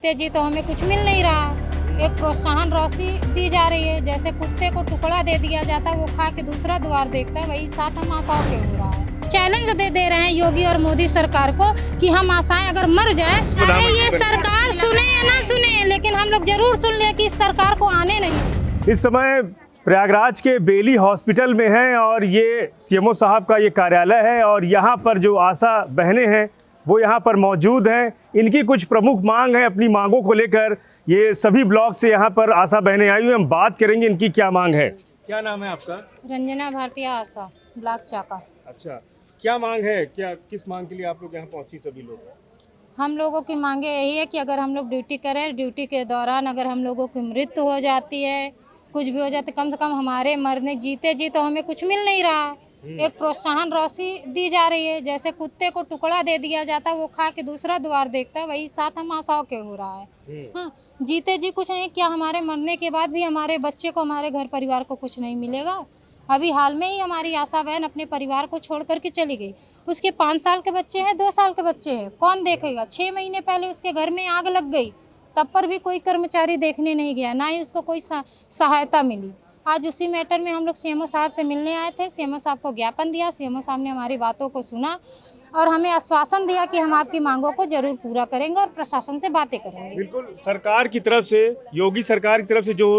जी तो हमें कुछ मिल नहीं रहा। एक प्रोत्साहन राशि दी जा रही है, जैसे कुत्ते को टुकड़ा दे दिया जाता है, वो खा के दूसरा द्वार देखता है, वही साथ हम आशाओं के हो रहा है। चैलेंज दे रहे हैं योगी और मोदी सरकार को कि हम आशाएं अगर मर जाए, अरे ये सरकार सुने या ना सुने, लेकिन हम लोग जरूर सुन ले कि इस सरकार को आने नहीं। इस समय प्रयागराज के बेली हॉस्पिटल में हैं और ये सीएमओ साहब का ये कार्यालय है और यहाँ पर जो आशा बहनें हैं वो यहाँ पर मौजूद हैं। इनकी कुछ प्रमुख मांग है, अपनी मांगों को लेकर ये सभी ब्लॉक से यहाँ पर आशा बहनें आई हुई। हम बात करेंगे इनकी क्या मांग है। क्या नाम है आपका? रंजना भारतीय आशा, ब्लॉक चाका। अच्छा, क्या मांग है? क्या किस मांग के लिए आप लोग यहाँ पहुँची सभी लोग? हम लोगों की मांगे यही है कि अगर हम लोग ड्यूटी करें, ड्यूटी के दौरान अगर हम लोगों की मृत्यु हो जाती है, कुछ भी हो जाता है, कम से कम हमारे मरने जीते जी तो हमें कुछ मिल नहीं रहा। एक प्रोत्साहन राशि दी जा रही है, जैसे कुत्ते को टुकड़ा दे दिया जाता है, वो खा के दूसरा द्वार देखता है, वही साथ हम आशाओं के हो रहा है। हाँ, जीते जी कुछ नहीं, क्या हमारे मरने के बाद भी हमारे बच्चे को, हमारे घर परिवार को कुछ नहीं मिलेगा? अभी हाल में ही हमारी आशा बहन अपने परिवार को छोड़ करके चली गई। उसके 5 साल के बच्चे हैं, 2 साल के बच्चे हैं, कौन देखेगा? 6 महीने पहले उसके घर में आग लग गई, तब पर भी कोई कर्मचारी देखने नहीं गया, ना ही उसको कोई सहायता मिली। आज उसी मैटर में हम लोग सीएमओ साहब से मिलने आए थे। सीएमओ साहब को ज्ञापन दिया, सीएमओ साहब ने हमारी बातों को सुना और हमें आश्वासन दिया कि हम आपकी मांगों को जरूर पूरा करेंगे और प्रशासन से बातें करेंगे। बिल्कुल, सरकार की तरफ से, योगी सरकार की तरफ से जो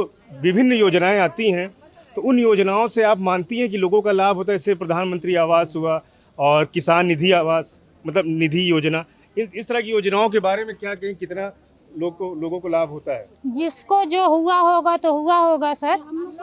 विभिन्न योजनाएं आती हैं, तो उन योजनाओं से आप मानती हैं कि लोगों का लाभ होता है? जैसे प्रधानमंत्री आवास हुआ और किसान निधि आवास, मतलब निधि योजना, इस तरह की योजनाओं के बारे में क्या कहें, कितना लोगों को लाभ होता है? जिसको जो हुआ होगा तो हुआ होगा सर,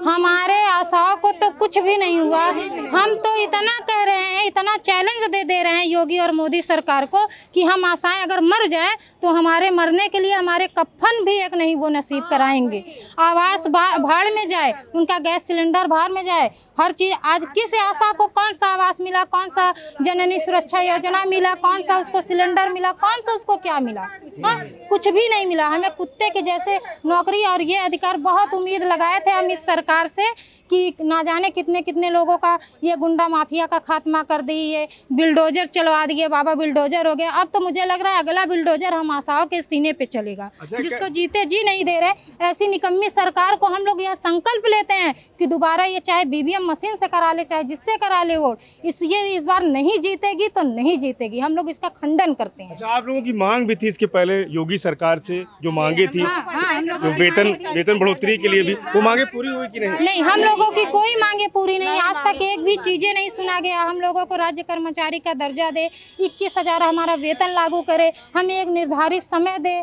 हमारे आशाओं को तो कुछ भी नहीं हुआ। हम तो इतना कह रहे हैं, इतना चैलेंज दे रहे हैं योगी और मोदी सरकार को कि हम आशाएं अगर मर जाए तो हमारे मरने के लिए हमारे कफन भी एक नहीं वो नसीब कराएंगे। आवास भाड़ में जाए, उनका गैस सिलेंडर भाड़ में जाए, हर चीज़। आज किस आशा को कौन सा आवास मिला, कौन सा जननी सुरक्षा योजना मिला, कौन सा उसको सिलेंडर मिला, कौन सा उसको क्या मिला? हाँ, कुछ भी नहीं मिला। हमें कुत्ते के जैसे नौकरी और ये अधिकार, बहुत उम्मीद लगाए थे हम इस सरकार से कि ना जाने कितने कितने लोगों का ये गुंडा माफिया का खात्मा कर दी, ये बिल्डोजर चलवा दिए, बाबा बिल्डोजर हो गया। अब तो मुझे लग रहा है अगला बिल्डोजर हम आशाओं के सीने पे चलेगा। जिसको जीते जी नहीं दे रहे, ऐसी निकम्मी सरकार को हम लोग यह संकल्प लेते हैं कि दोबारा ये चाहे BVM मशीन से करा ले, चाहे जिससे करा ले वोट, इस बार नहीं जीतेगी तो नहीं जीतेगी। हम लोग इसका खंडन करते हैं। अच्छा, आप लोगों की मांग भी थी इसके पहले योगी सरकार से, जो मांगे थी तो वेतन बढ़ोतरी के लिए भी, वो मांगे पूरी हुई कि नहीं? नहीं, हम लोगों की कोई मांगे पूरी नहीं। आज तक एक भी चीजें नहीं सुना गया। हम लोगों को राज्य कर्मचारी का दर्जा दे, 21,000 हमारा वेतन लागू करे, हमें एक निर्धारित समय दे,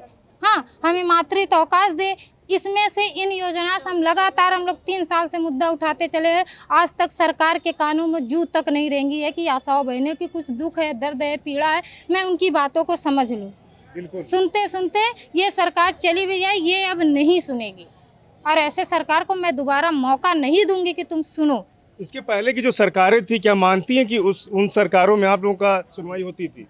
हाँ, हमें मातृत्व अवकाश दे। इसमें से इन योजना से हम लगातार, हम लोग 3 साल से मुद्दा उठाते चले हैं। आज तक सरकार के कानों में जू तक नहीं रेंगी है कि आशाओं बहनों की कुछ दुख है, दर्द है, पीड़ा है, मैं उनकी बातों को समझ लूँ। सुनते सुनते ये सरकार चली भी जाए, ये अब नहीं सुनेगी और ऐसे सरकार को मैं दोबारा मौका नहीं दूंगी कि तुम सुनो। इसके पहले की जो सरकारें थी, क्या मानती हैं कि उन सरकारों में आप लोगों का सुनवाई होती थी?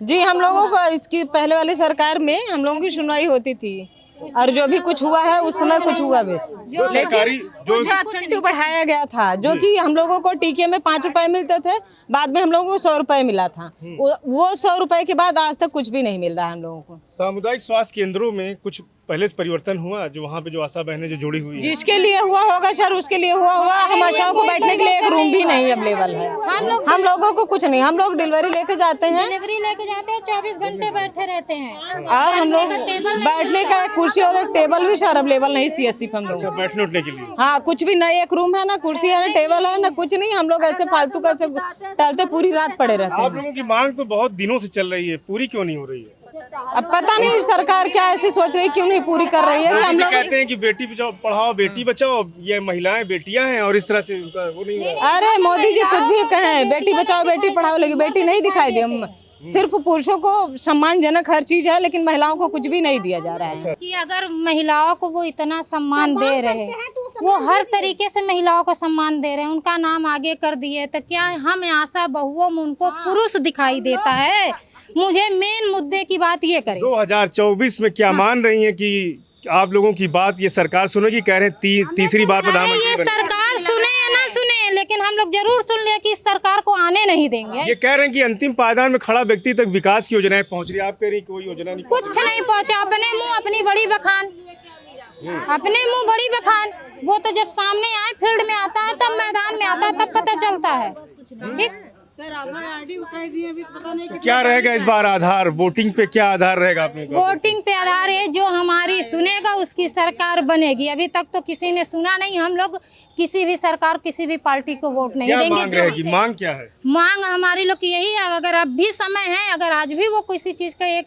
जी, हम लोगों को इसकी पहले वाली सरकार में हम लोगों की सुनवाई होती थी और जो भी कुछ हुआ है उस समय कुछ हुआ भी, लेकिन कुछ एब्सेंटी बढ़ाया गया था, जो कि हम लोगों को टीके में 5 रुपए मिलते थे, बाद में हम लोगों को 100 रुपए मिला था। वो 100 रुपए के बाद आज तक कुछ भी नहीं मिल रहा है हम लोगों को। सामुदायिक स्वास्थ्य केंद्रों में कुछ पहले से परिवर्तन हुआ, जो वहाँ पे जो आशा बहनें जो जुड़ी हुई हैं? जिसके लिए हुआ होगा सर, उसके लिए हुआ होगा। हम आशाओं को बैठने के लिए एक रूम भी नहीं अवेलेबल है। हम लोगों को कुछ नहीं, हम लोग डिलीवरी लेके जाते हैं, 24 घंटे बैठे रहते हैं और हम लोग बैठने का एक कुर्सी और एक टेबल भी सर अवेलेबल नहीं CSC पे हम लोग। बैठने उठने के लिए? हाँ, कुछ भी नहीं, एक रूम है ना, कुर्सी है ना, टेबल है ना, कुछ नहीं। हम लोग ऐसे फालतू का टहलते पूरी रात पड़े रहते हैं। आप लोगों की मांग तो बहुत दिनों से चल रही है, पूरी क्यों नहीं हो रही है? अब पता नहीं सरकार क्या ऐसी सोच रही, क्यों नहीं पूरी कर रही है। कि हम लोग कहते हैं कि बेटी बचाओ पढ़ाओ, बेटी बचाओ, ये महिलाएं बेटियां हैं और इस तरह से उनका वो नहीं है। अरे मोदी जी खुद भी कहें बेटी बचाओ बेटी पढ़ाओ, लेकिन बेटी नहीं दिखाई दी। हम सिर्फ पुरुषों को सम्मानजनक हर चीज है, लेकिन महिलाओं को कुछ भी नहीं दिया जा रहा है। कि अगर महिलाओं को वो इतना सम्मान दे रहे हैं, वो हर तरीके से महिलाओं को सम्मान दे रहे हैं, उनका नाम आगे कर दिए, तो क्या हम आशा बहुओं में उनको पुरुष दिखाई देता है? मुझे मेन मुद्दे की बात ये करें, 2024 में क्या मान रही हैं कि आप लोगों की बात ये सरकार सुनेगी? कह रहे हैं तीसरी बार प्रधानमंत्री ये सरकार सुने या ना सुने, लेकिन लेकिन हम लोग जरूर सुन लिया कि इस सरकार को आने नहीं देंगे। ये कह रहे हैं कि अंतिम पायदान में खड़ा व्यक्ति तक विकास की योजनाएं पहुंच रही है, आप कह रही कोई योजना नहीं, कुछ नहीं पहुंचा। अपने मुंह अपनी बड़ी बखान, अपने मुंह बड़ी बखान। वो तो जब सामने आए फील्ड में आता है, तब मैदान में आता है, तब पता चलता है। ठीक सर, आपने आईडी उठाई दी अभी पता नहीं तो क्या रहेगा इस बार आधार, वोटिंग पे क्या आधार रहेगा आपने कहा? वोटिंग पे आधार है, जो हमारी सुनेगा उसकी सरकार बनेगी। अभी तक तो किसी ने सुना नहीं। हम लोग किसी भी सरकार, किसी भी पार्टी को वोट नहीं क्या देंगे। मांग रहेगी, मांग क्या है? मांग हमारी लोग की यही है, अगर अब भी समय है, अगर आज भी वो किसी चीज का एक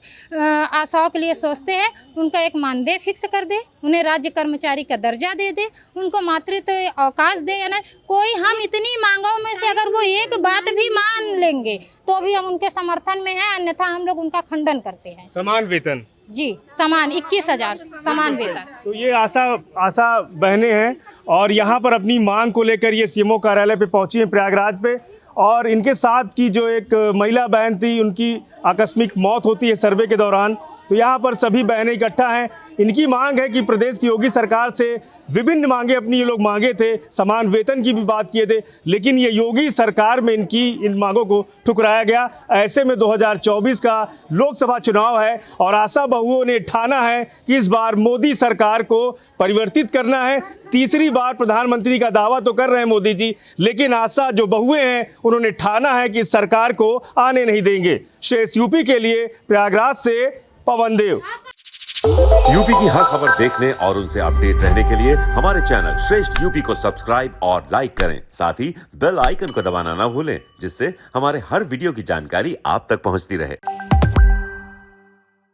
आशाओं के लिए सोचते हैं, उनका एक मानदेय फिक्स कर दे, उन्हें राज्य कर्मचारी का दर्जा दे दे, उनको मातृत्व अवकाश दे। या ना कोई, हम इतनी मांगों में से अगर वो एक बात भी मान लेंगे तो भी हम उनके समर्थन में हैं, अन्यथा हम लोग उनका खंडन करते हैं। समान वेतन जी, समान 21,000 समान वेतन। तो ये आशा बहनें हैं और यहाँ पर अपनी मांग को लेकर ये सीएमओ कार्यालय पे पहुंची हैं प्रयागराज पे। और इनके साथ की जो एक महिला बहन थी, उनकी आकस्मिक मौत होती है सर्वे के दौरान। तो यहाँ पर सभी बहनें इकट्ठा हैं। इनकी मांग है कि प्रदेश की योगी सरकार से विभिन्न मांगे अपनी ये लोग मांगे थे, समान वेतन की भी बात किए थे, लेकिन ये योगी सरकार में इनकी इन मांगों को ठुकराया गया। ऐसे में 2024 का लोकसभा चुनाव है और आशा बहुओं ने ठाना है कि इस बार मोदी सरकार को परिवर्तित करना है। तीसरी बार प्रधानमंत्री का दावा तो कर रहे हैं मोदी जी, लेकिन आशा जो बहुएं हैं उन्होंने ठाना है कि इस सरकार को आने नहीं देंगे। शेष यूपी के लिए प्रयागराज से पवन देव। यूपी की हर खबर देखने और उनसे अपडेट रहने के लिए हमारे चैनल श्रेष्ठ यूपी को सब्सक्राइब और लाइक करें। साथ ही बेल आइकन को दबाना ना भूलें, जिससे हमारे हर वीडियो की जानकारी आप तक पहुंचती रहे।